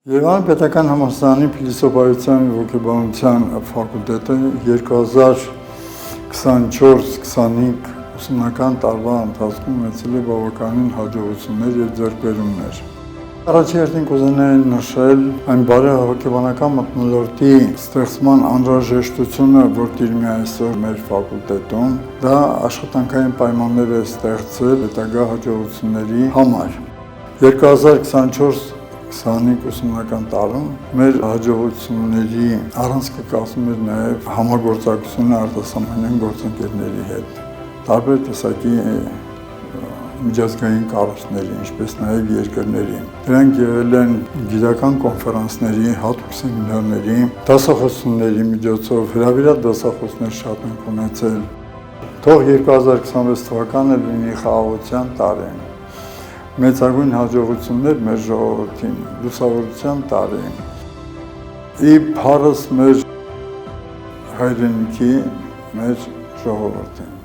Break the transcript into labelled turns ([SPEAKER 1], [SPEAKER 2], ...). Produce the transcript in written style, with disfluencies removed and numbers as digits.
[SPEAKER 1] Երևանի պետական համալսարանի փիլիսոփայության և հոգեբանության ֆակուլտետը 2024-25 ուսումնական տարվա ընթացքում ունեցել է բավականին հաջողություններ և ձեռքբերումներ։ Առաջին հերթին կուզենայի նշել այն բարեհոգեբանական մթնոլորտի ստեղծման անհրաժեշտությունը, որ տիրում է այսօր մեր ֆակուլտետում, դա աշխատանքային պայմաններ է ստեղծել հետագա հաջողությունների համար։ 2024-25 ուսումնական տարում մեր հաջողությունների առանցքը կազմում էր նաև համագործակցությունը արտասահմանյան գործընկերների հետ, տարբեր տեսակի միջազգային կառույցների, ինչպես նաև երկրների։ Դրանք եղել են գիտական կոնֆերանսների, հատուկ սեմինարների, դասախոսությունների միջոցով, հրավիրած դասախոսներ շատ ենք ունեցել։ Թող 2026 թվականը լինի խաղաղության տարի, մեծագույն հաջողություններ մեր ժողովրդին, լուսավորության տարի, ի փառս մեր հայրենիքի, մեր ժողովրդին։